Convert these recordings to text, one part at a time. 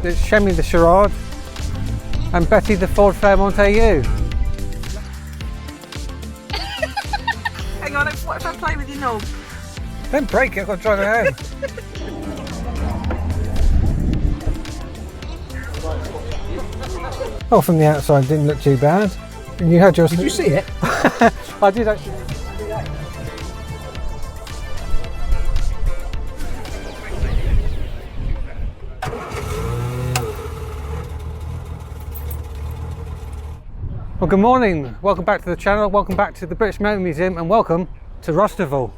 It's Shemmy the Charade and Betty the Ford Fairmont AU. Hang on, what if I play with your knob? Don't break it, I've got to drive it home. Oh, from the outside didn't look too bad. And you had yours. Did you see it? I did actually. Well, good morning. Welcome back to the channel. Welcome back to the British Motor Museum, and welcome to Rustival.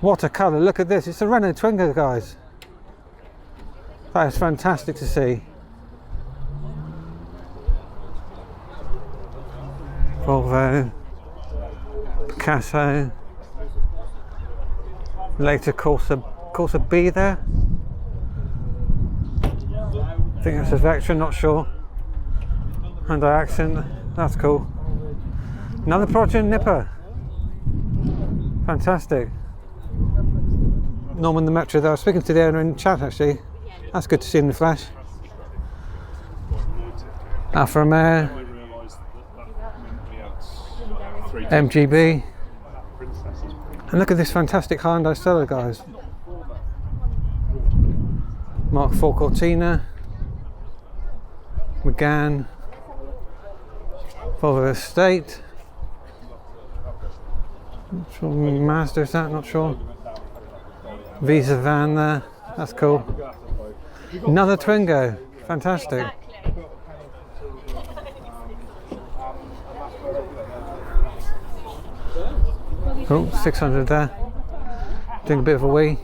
What a colour, look at this, it's a Renault Twingo, guys. That is fantastic to see. Volvo, Picasso, later Corsa B there. I think that's a Vectra, not sure. Hyundai Accent, that's cool. Another Project Nipper. Fantastic. Norman the Metro there. I was speaking to the owner in chat actually. That's good to see in the flesh. Alfa Romeo, MGB, and look at this fantastic Hyundai Stella, guys. Mark IV Cortina, Megane, Volvo Estate. Not sure Mazda is that, not sure. Visa van there, that's cool. Another Twingo, fantastic. Oh, 600 there. Doing a bit of a wee.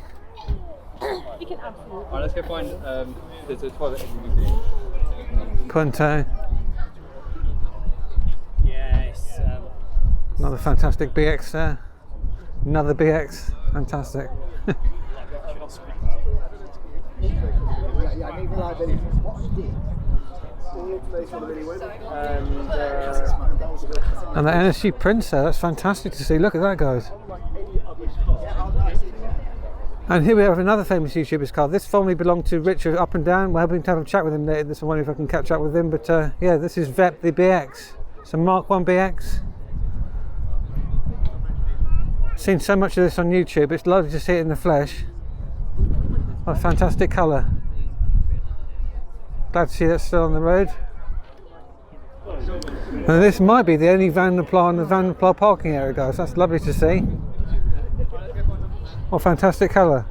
Alright, let's go find there's a toilet. Punto. Yes. Another fantastic BX there. Another BX, fantastic. And the NSG Princer, that's fantastic to see. Look at that, guys. And here we have another famous YouTuber's car. This formerly belonged to Richard Up and Down. We're hoping to have a chat with him later this morning if I can catch up with him. But yeah, this is Vep the BX. It's a Mark 1 BX. Seen so much of this on YouTube, it's lovely to see it in the flesh. What a fantastic colour. Glad to see that's still on the road. And this might be the only Van der Pla in the Van der Pla parking area, guys. That's lovely to see. What a fantastic colour.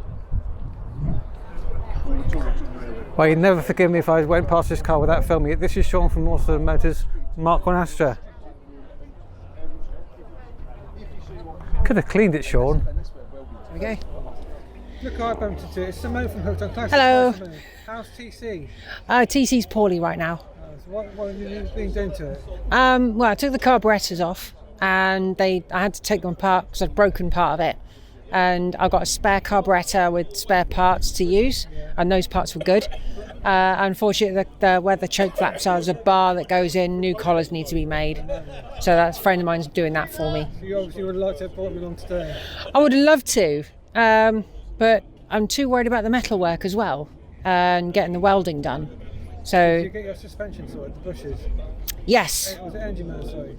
Well, you'd never forgive me if I went past this car without filming it. This is Sean from Awesome Motors Mark 1 Astra. Could have cleaned it, Sean. Okay. Look, I bumped into it. It's SImone from Hubnut and Matt Pink. Hello. How's TC? TC's poorly right now. So what have you been doing to it? Well, I took the carburetors off and I had to take them apart because I'd broken part of it. And I got a spare carburetor with spare parts to use, and those parts were good. Unfortunately, where the choke flaps are, there's a bar that goes in, new collars need to be made. So that's a friend of mine's doing that for me. So you obviously would like to have brought me along today? I would love to, but I'm too worried about the metalwork as well and getting the welding done. So did you get your suspension sorted, the bushes? Yes. Was it engine mount, sorry?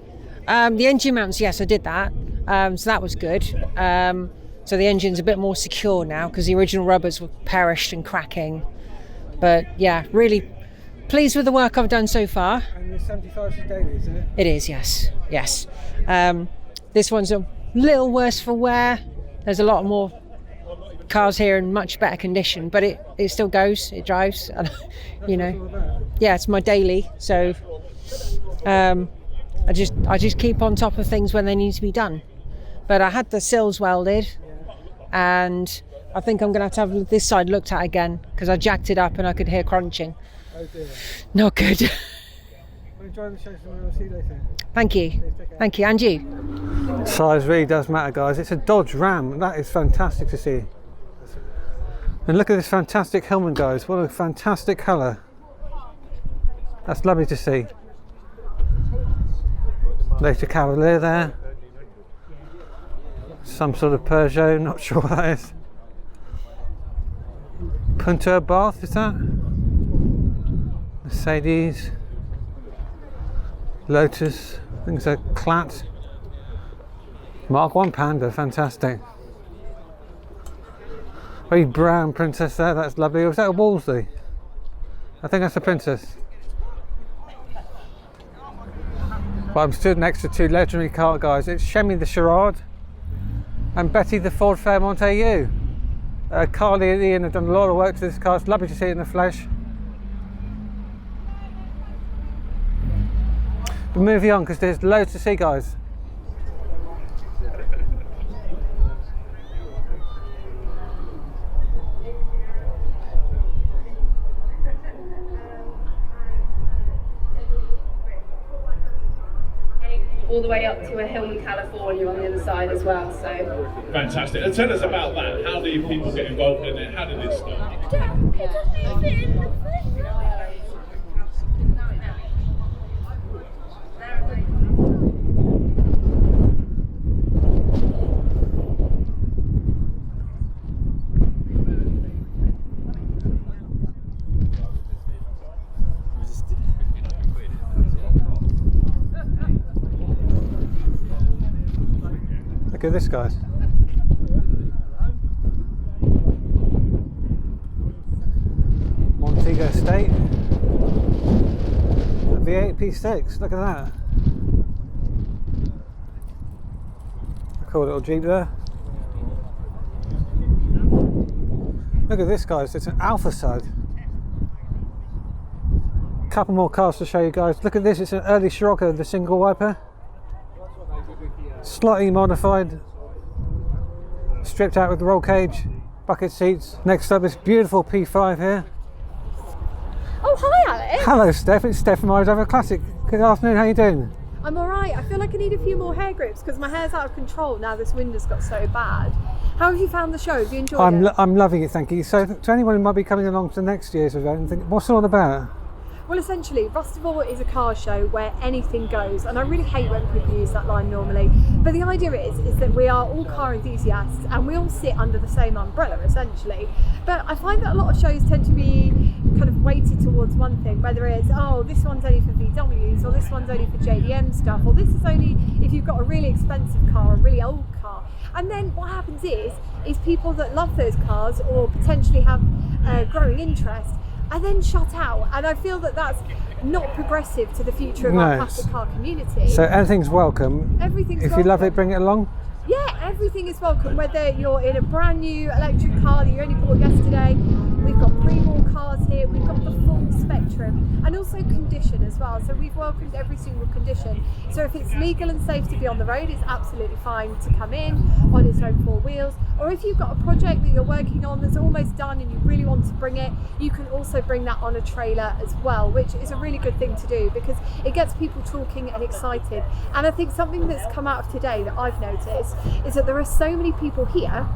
The engine mounts, yes, I did that. So that was good. So the engine's a bit more secure now because the original rubbers were perished and cracking. But yeah, really pleased with the work I've done so far. And the 75 is daily, isn't it? It is, yes. Yes. This one's a little worse for wear. There's a lot more cars here in much better condition, but it still goes, it drives. You know, yeah, it's my daily. So I just keep on top of things when they need to be done. But I had the sills welded, and I think I'm going to have this side looked at again because I jacked it up and I could hear crunching. Oh dear. Not good. Well, enjoy the show, Simone. I'll see you later. Thank you. Thank you, and you. Size really does matter, guys. It's a Dodge Ram. That is fantastic to see. And look at this fantastic helmet, guys. What a fantastic colour. That's lovely to see. Later Cavalier there. Some sort of Peugeot, not sure what that is. Punter Bath, is that? Mercedes. Lotus, I think it's a Clat. Mark 1 Panda, fantastic. Very brown Princess there, that's lovely. Or was that a Wolseley? I think that's a Princess. Well, I'm stood next to two legendary car guys. It's Shemmy the Charade and Betty the Ford Fairmont AU. Carly and Ian have done a lot of work to this car. It's lovely to see it in the flesh. But moving on because there's loads to see, guys. All the way up to a hill in California on the other side as well. So fantastic. And tell us about that. How do people get involved in it? How did it start? Look at this, guys. Montego Estate. A V8 P6, look at that. A cool little Jeep there. Look at this, guys, it's an Alpha Sud. Couple more cars to show you guys. Look at this, it's an early Scirocco with the single wiper. Slightly modified, stripped out with the roll cage, bucket seats. Next up, this beautiful P5 here. Oh, hi Alex. Hello Steph, it's Steph from IDRIVEACLASSIC. Good afternoon, how you doing? I'm alright. I feel like I need a few more hair grips because my hair's out of control now this wind has got so bad. How have you found the show? Have you enjoyed it? I'm loving it, thank you. So to anyone who might be coming along to next year's event, what's it all about? Well, essentially, Rustival is a car show where anything goes, and I really hate when people use that line normally. But the idea is that we are all car enthusiasts and we all sit under the same umbrella, essentially. But I find that a lot of shows tend to be kind of weighted towards one thing, whether it's, oh, this one's only for VWs, or this one's only for JDM stuff, or this is only if you've got a really expensive car, a really old car. And then what happens is people that love those cars or potentially have a growing interest are then shut out, and I feel that that's not progressive to the future of our classic car community. So anything's welcome. Everything's if welcome. you love it, bring it along. Yeah, everything is welcome, whether you're in a brand new electric car that you only bought yesterday. We've got pre-war cars here, we've got the full spectrum, and also condition as well. So we've welcomed every single condition. So if it's legal and safe to be on the road, it's absolutely fine to come in on its own four wheels. Or if you've got a project that you're working on that's almost done and you really want to bring it, you can also bring that on a trailer as well, which is a really good thing to do because it gets people talking and excited. And I think something that's come out of today that I've noticed is that there are so many people here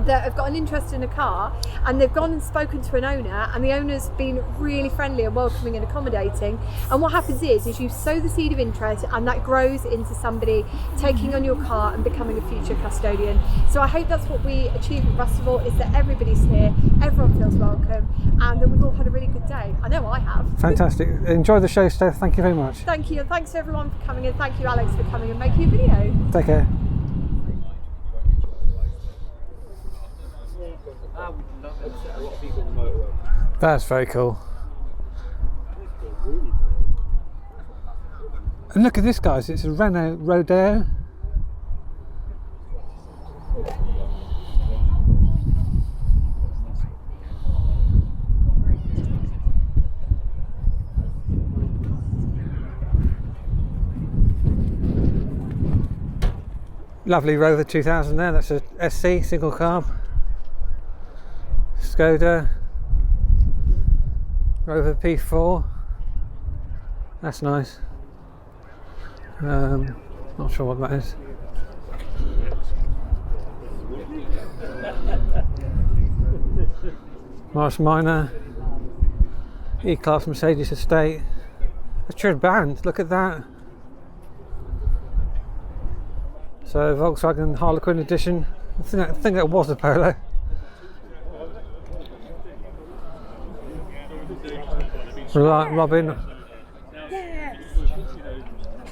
that have got an interest in a car and they've gone and spoken to an owner, and the owner's been really friendly and welcoming and accommodating, and what happens is you sow the seed of interest and that grows into somebody taking on your car and becoming a future custodian. So I hope that's what we achieve at Rustival, is that everybody's here, everyone feels welcome, and that we've all had a really good day. I know I have. Fantastic. Enjoy the show, Steph. Thank you very much. Thank you, and thanks to everyone for coming, and thank you Alex for coming and making a video. Take care. That's very cool. And look at this, guys. It's a Renault Rodeo. Lovely Rover 2000 there. That's a SC single carb. Skoda Rover P4. That's nice. Not sure what that is. Morris Minor. E-Class Mercedes Estate. A Trid Band, look at that. So Volkswagen Harlequin edition. I think that was a Polo. Robin. A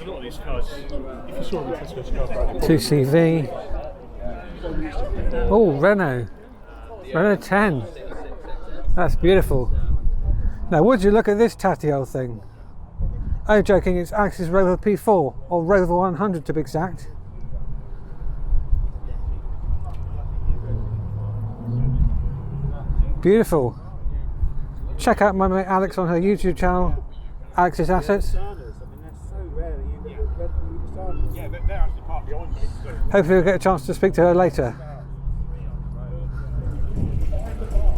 lot of these cars, if you saw them, it's car 2CV. Oh, Renault 10. That's beautiful. Now, would you look at this tatty old thing? I'm joking, it's Axis Rover P4, or Rover 100 to be exact. Beautiful. Check out my mate Alex on her YouTube channel, Alex's Assets. Yeah, they're actually part behind me. Hopefully we'll get a chance to speak to her later.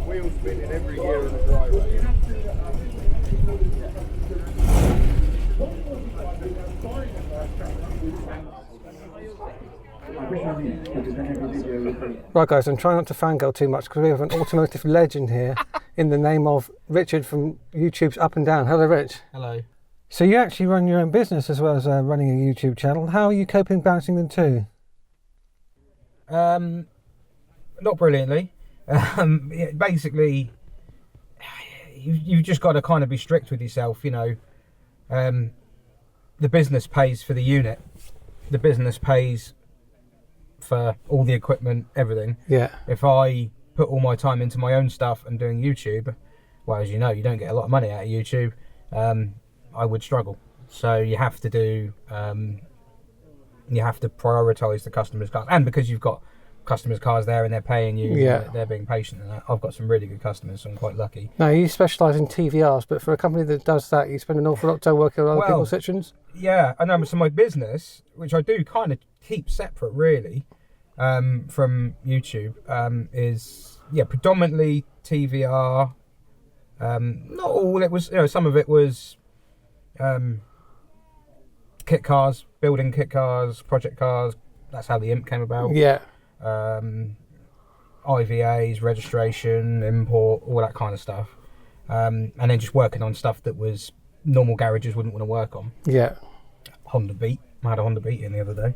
Wheels spinning every year in the driveway. Right guys, I'm trying not to fangirl too much because we have an automotive legend here in the name of Richard from YouTube's Up and Down. Hello Rich. Hello. So you actually run your own business as well as running a YouTube channel. How are you coping balancing them two? Not brilliantly. Basically, you've just got to kind of be strict with yourself, you know. The business pays for the unit. The business pays for all the equipment, everything. Yeah. If I put all my time into my own stuff and doing YouTube, well, as you know, you don't get a lot of money out of YouTube. I would struggle. So you have to do, you have to prioritise the customers' cars, and because you've got customers' cars there and they're paying you, they're being patient. And I've got some really good customers, so I'm quite lucky. Now you specialise in TVRs, but for a company that does that, you spend an awful lot of time working on other people's Citroens. Yeah, I know. So my business, which I do kind of keep separate, really, from YouTube, is predominantly TVR. Not all. It was, some of it was kit cars, building kit cars, project cars. That's how the Imp came about. Yeah. IVAs, registration, import, all that kind of stuff. And then just working on stuff that was normal garages wouldn't want to work on. Yeah. Honda Beat. I had a Honda Beat in the other day.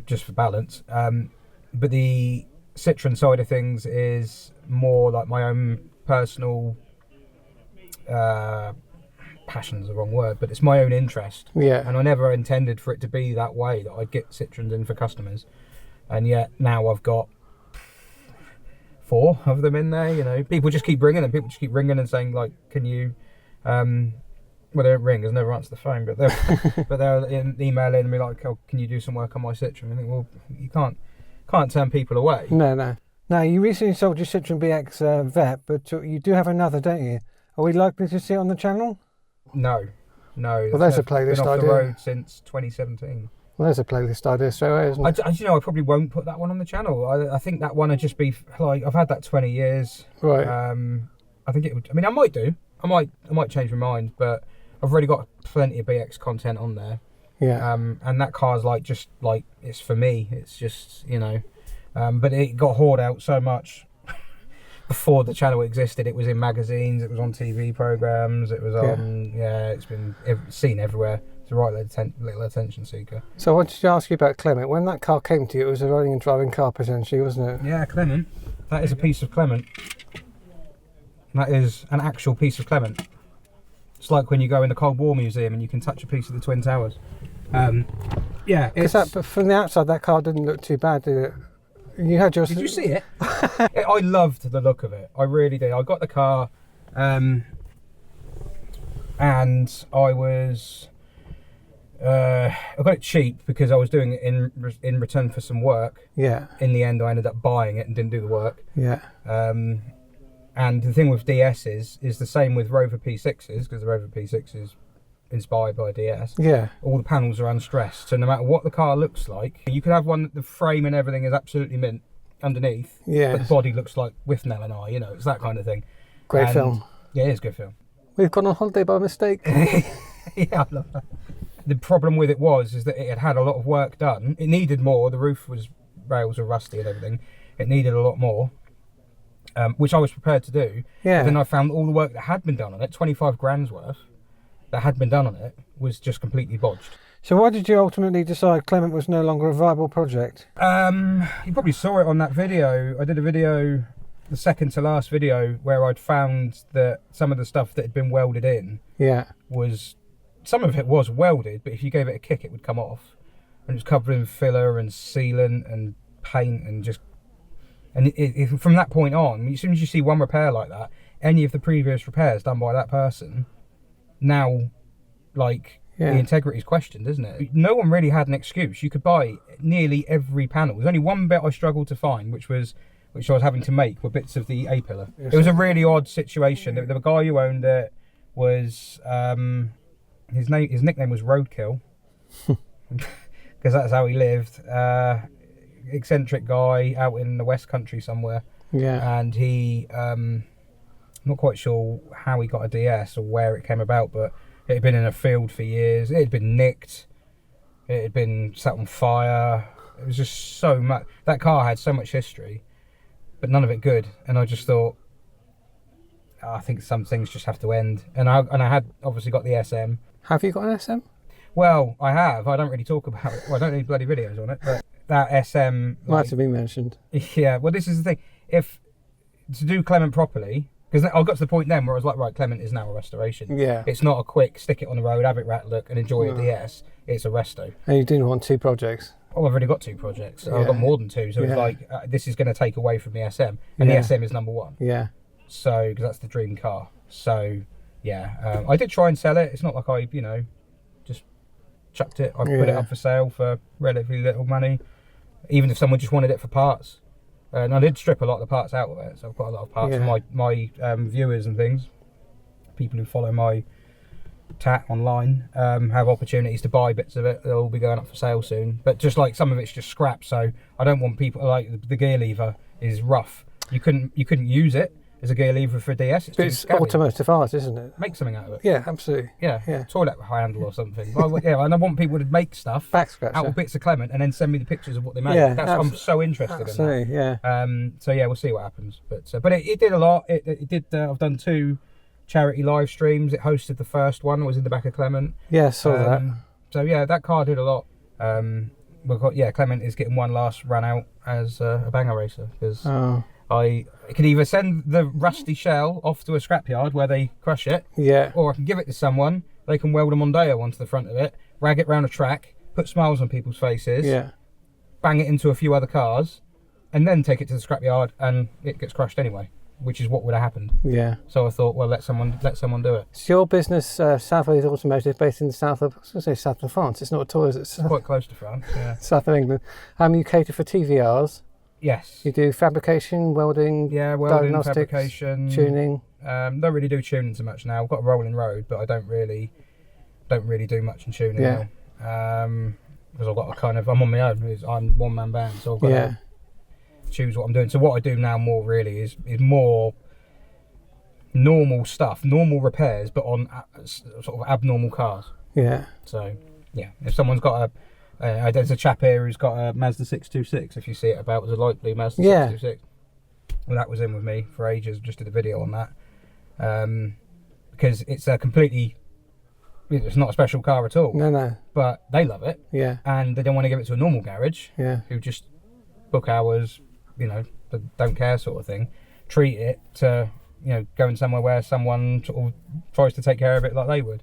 Just for balance. But the Citroen side of things is more like my own personal passion's the wrong word, but it's my own interest. Yeah. And I never intended for it to be that way, that I'd get Citroens in for customers. And yet now I've got 4 of them in there, People just keep ringing, and people just keep ringing and saying, like, can you... well, they don't ring, because I never answer the phone, but they're emailing me like, oh, can you do some work on my Citroen? I think, well, you can't turn people away. No. Now, you recently sold your Citroen BX Vet, but you do have another, don't you? Are we likely to see it on the channel? No. Well, there's a playlist been off idea. the road since 2017. Well, there's a playlist idea straight away, isn't it? I probably won't put that one on the channel. I think that one would just be like, I've had that 20 years. Right. I think it would. I mean, I might do. I might change my mind, but I've already got plenty of BX content on there. Yeah. And that car's just it's for me. It's just, but it got hoarded out so much before the channel existed. It was in magazines, it was on TV programs, it was on, it's been seen everywhere. It's a right little attention seeker. So I wanted to ask you about Clement. When that car came to you, it was a running and driving car potentially, wasn't it? Yeah, Clement. That is a piece of Clement. That is an actual piece of Clement. It's like when you go in the Cold War Museum and you can touch a piece of the Twin Towers. But from the outside, that car didn't look too bad, did it? You had your. Did you see it? I loved the look of it. I really did. I got the car, and I was. I got it cheap because I was doing it in return for some work. Yeah. In the end, I ended up buying it and didn't do the work. Yeah. And the thing with DSs is the same with Rover P6s, because the Rover P6 is inspired by DS. Yeah. All the panels are unstressed, so no matter what the car looks like, you could have one that the frame and everything is absolutely mint underneath, Yeah. but the body looks like with Nell and I, you know, it's that kind of thing. Great And film. Yeah, it is a good film. We've gone on holiday by mistake. Yeah, I love that. The problem with it is that it had had a lot of work done. It needed more. The rails were rusty and everything. It needed a lot more, which I was prepared to do. Yeah. But then I found all the work that had been done on it, 25 grand's worth, that had been done on it, was just completely bodged. So why did you ultimately decide Clement was no longer a viable project? You probably saw it on that video. I did a video, the second to last video, where I'd found that some of the stuff that had been welded in was, some of it was welded, but if you gave it a kick it would come off. And it was covered in filler and sealant and paint and just... And from that point on, as soon as you see one repair like that, any of the previous repairs done by that person, now, like, the integrity is questioned, isn't it? No one really had an excuse. You could buy nearly every panel. There's only one bit I struggled to find, which I was having to make, were bits of the A-pillar. It was a really odd situation. The guy who owned it was... his nickname was Roadkill, because that's how he lived. Eccentric guy out in the West Country somewhere. Yeah. And he... not quite sure how he got a DS or where it came about, but it had been in a field for years. It had been nicked. It had been set on fire. It was just so much. That car had so much history, but none of it good. And I just thought, I think some things just have to end. And I had obviously got the SM. Have you got an SM? Well, I have. I don't really talk about it. Well, I don't need bloody videos on it, but that SM... Might have been mentioned. Yeah, well, this is the thing. To do Clement properly... Because I got to the point then where I was like, right, Clement is now a restoration. Yeah. It's not a quick stick it on the road, have it rat look and enjoy a DS. It's a resto. And you didn't want 2 projects. Oh, I've already got 2 projects. I've got more than 2. So it's like, this is going to take away from the SM. And the SM is number 1. Yeah. So, because that's the dream car. So, yeah. I did try and sell it. It's not like I, just chucked it. I put it up for sale for relatively little money. Even if someone just wanted it for parts. And I did strip a lot of the parts out of it, so I've got a lot of parts for my viewers and things. People who follow my tat online have opportunities to buy bits of it. They'll all be going up for sale soon. But just like some of it's just scrap, so I don't want people, like the gear lever is rough. You couldn't use it as a gear lever for DS. It's automotive art, isn't it? Make something out of it. Yeah, absolutely. Yeah. Toilet handle or something. And I want people to make stuff out of bits of Clement and then send me the pictures of what they make. I'm so interested in that. So yeah, we'll see what happens. But it did a lot. It did. I've done 2 charity live streams. It hosted the first one. It was in the back of Clement. Yeah, saw that. So yeah, that car did a lot. Clement is getting one last run out as a banger racer because. I could either send the rusty shell off to a scrapyard where they crush it, or I can give it to someone. They can weld a Mondeo onto the front of it, rag it round a track, put smiles on people's faces, bang it into a few other cars, and then take it to the scrapyard, and it gets crushed anyway, which is what would have happened. Yeah. So I thought, well, let someone do it. So your business, SYNTHWAVE Automotive, based in the south of, I was going to say south of France. It's not at all, is it? It's quite close to France. Yeah. South of England. You cater for TVRs. Yes. You do fabrication, welding, diagnostics, fabrication, tuning. Don't really do tuning so much now. I've got a rolling road, but I don't really do much in tuning now. Because I've got I'm on my own. I'm one-man band, so I've got to choose what I'm doing. So what I do now more really is more normal stuff, normal repairs, but on sort of abnormal cars. Yeah. So yeah, if someone's got there's a chap here who's got a Mazda 626, if you see it about, it was a light blue Mazda 626. Well, that was in with me for ages, just did a video on that. Because it's it's not a special car at all. No. But they love it. Yeah. And they don't want to give it to a normal garage. Yeah. Who just book hours, don't care sort of thing. Treat it to, going somewhere where someone sort of tries to take care of it like they would.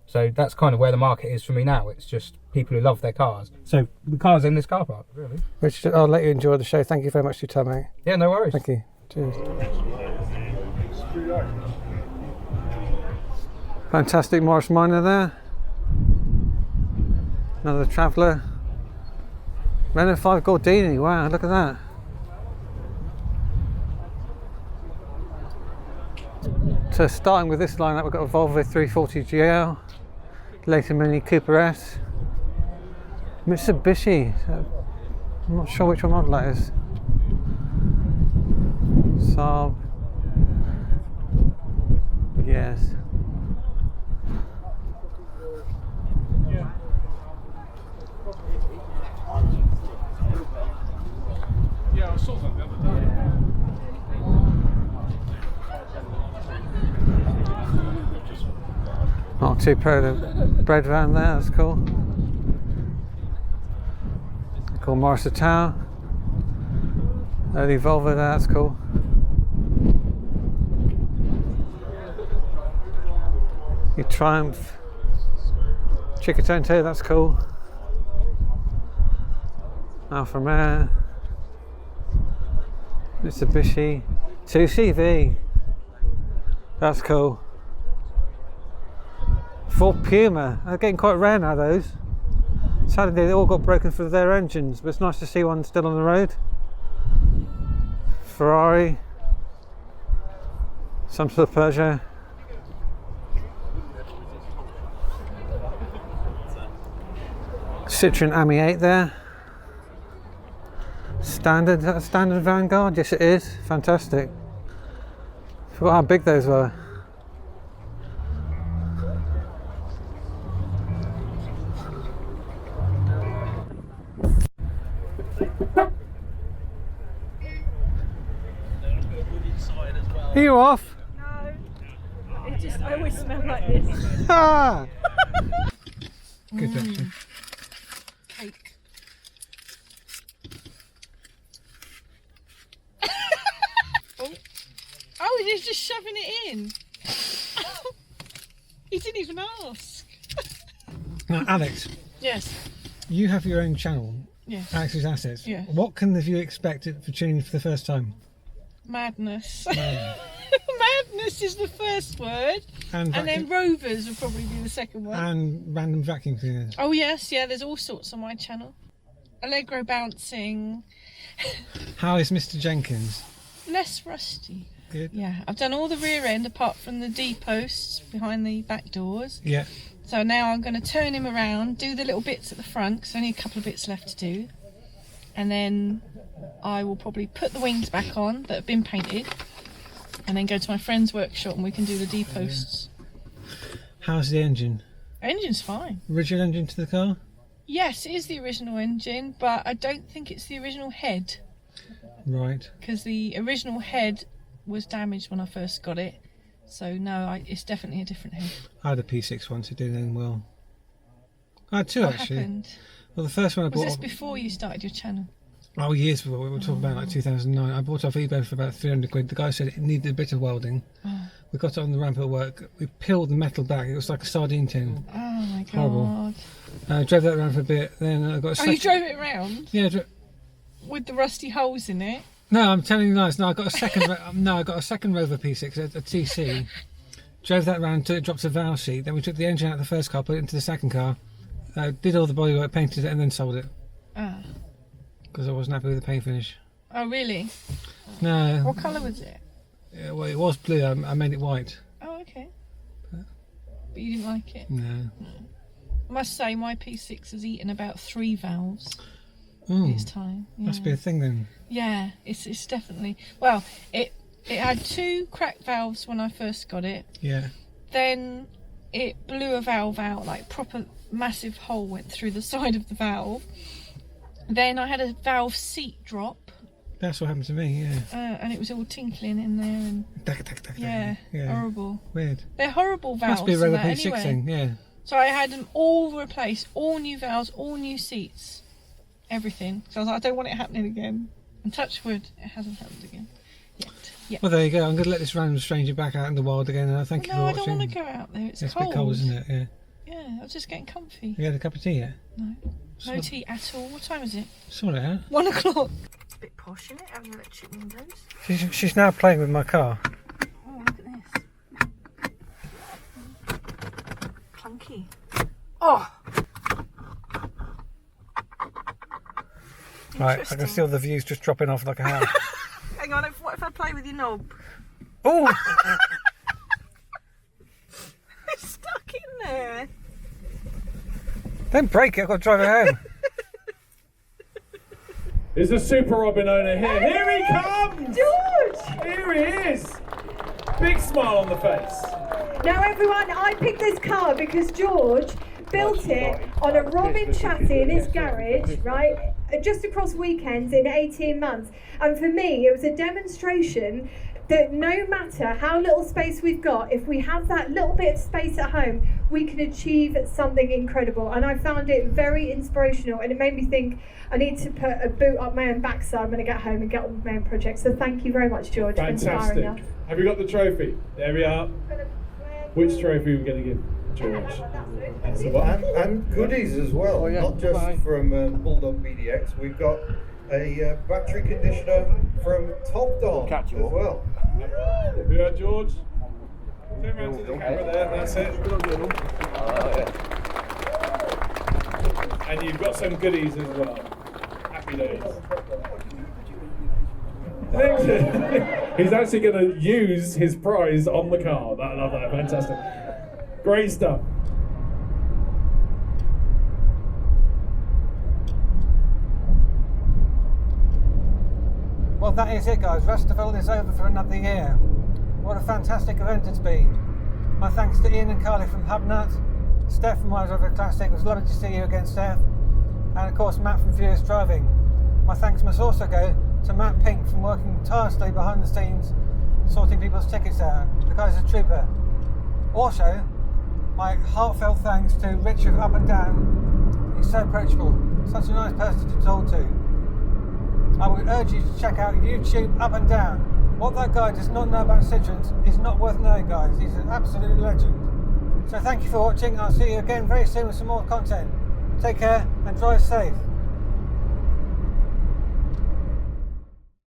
So that's kind of where the market is for me now. It's just people who love their cars. So the cars in this car park, really. Richard, I'll let you enjoy the show. Thank you very much for your time, mate. Yeah, no worries. Thank you. Cheers. Fantastic Morris Minor there. Another Traveller. Renault 5 Gordini, wow, look at that. So starting with this lineup, we've got a Volvo 340 GL, later Mini Cooper S, Mitsubishi, I'm not sure which one model that is. Saab, yes. Yeah, I saw that the other day. Not too proud of the bread van there, that's cool. Cool Morris Tower. Early Volvo there, that's cool. Your Triumph Cinquecento, that's cool. Alfa Romeo. Mitsubishi 2CV, that's cool. Ford Puma, they're getting quite rare now, those. Sadly they all got broken through their engines, but it's nice to see one still on the road. Ferrari, some sort of Peugeot. Citroen Ami 8 there. Standard, is that a standard Vanguard? Yes it is, fantastic. Forgot how big those were. Are you off? No. It just, I always smell like this. Ah! Good actually. Cake. Oh, he's just shoving it in. He didn't even ask. Now Alex, Yes. you have your own channel, Yes. Alex's Assets. Yeah. What can the viewer expect for tuning for the first time? Madness. Madness is the first word. And then rovers will probably be the second one. And random vacuum cleaners. Oh yes, yeah, there's all sorts on my channel. Allegro bouncing. How is Mr. Jenkins? Less rusty. Good. Yeah, I've done all the rear end apart from the D posts behind the back doors. Yeah. So now I'm going to turn him around, do the little bits at the front, because only a couple of bits left to do. And then I will probably put the wings back on that have been painted, and then go to my friend's workshop and we can do the D posts. How's the engine? Engine's fine. Original engine to the car? Yes, it is the original engine, but I don't think it's the original head, Right. because the original head was damaged when I first got it. So no, it's definitely a different head. I had a P6 once, it did then well. I had two What actually. happened? Well, the first one I Was bought this before you started your channel? Oh, years before, we were talking about like 2009. I bought it off eBay for about 300 quid. The guy said it needed a bit of welding. Oh, We got it on the ramp at work. We peeled the metal back. It was like a sardine tin. oh my god. Horrible. Drove that around for a bit. Then I got a Oh, second. you drove it around Yeah. with the rusty holes in it? No, I'm telling you nice. No, I got a second. No, I got a second Rover P6, a TC. Drove that around till it dropped a valve seat. Then we took the engine out of the first car, put it into the second car. Did all the bodywork, painted it, and then sold it Ah. because I wasn't happy with the paint finish. Oh really? No. What colour was it? Yeah, well, it was blue. I made it white. Oh okay. But you didn't like it? No. I must say my P6 has eaten about 3 valves Ooh, this time. Yeah. must be a thing then. Yeah, it's definitely, well, it had 2 cracked valves when I first got it. Yeah. Then it blew a valve out, like proper massive hole went through the side of the valve. Then I had a valve seat drop, That's what happened to me. Yeah. and it was all tinkling in there, and Tack, tack, tack, yeah, yeah. horrible. Weird. They're horrible valves. Must be a and Rover that P6 anyway. thing. Yeah. So I had them all replaced, all new valves, all new seats, everything. So I was like, I don't want it happening again. And touch wood, it hasn't happened again yet. Well, there you go. I'm going to let this random stranger back out in the wild again. And I thank you No, for I watching. don't want to go out there. It's It's a cold. bit cold, isn't it? Yeah. Yeah, I was just getting comfy. You had a cup of tea yet? No tea at all. What time is it? Sort of, huh? 1 o'clock. It's a bit posh, isn't it? Having electric windows. She's now playing with my car. Oh, look at this. Clunky. Oh! Right, I can see all the views just dropping off like a house. Hang on, what if I play with your knob? Oh! It's stuck in there. Don't break it, I've got to drive it home. There's a Super Robin owner here. Here he comes! George! Here he is! Big smile on the face. Now everyone, I picked this car because George built it on a Robin chassis in his garage, right? Just across weekends in 18 months. And for me, it was a demonstration that no matter how little space we've got, if we have that little bit of space at home, we can achieve something incredible. And I found it very inspirational, and it made me think I need to put a boot up my own backside when I get home and get on with my own project. So thank you very much, George, for inspiring us. Fantastic. Have you got the trophy? There we are. Which trophy are we going to give George? That's the one. And goodies as well, Oh, yeah. not just Bye. from Bulldog BDX. We've got a battery conditioner from TopDon as well. Have you heard George? Turn around to the camera there, that's it. And you've got some goodies as well. Happy days. He's actually going to use his prize on the car. I love that, fantastic. Great stuff. Well, that is it, guys. Rustival is over for another year. What a fantastic event it's been. My thanks to Ian and Carly from Hubnut, Steph from IDRIVEACLASSIC. It was lovely to see you again, Steph. And of course, Matt from Furious Driving. My thanks must also go to Matt Pink from working tirelessly behind the scenes, sorting people's tickets out. The guy's a trooper. Also, my heartfelt thanks to Richard of Up and Down. He's so approachable, such a nice person to talk to. I would urge you to check out YouTube Up and Down. What that guy does not know about Citroens is not worth knowing, guys. He's an absolute legend. So thank you for watching. I'll see you again very soon with some more content. Take care and drive safe.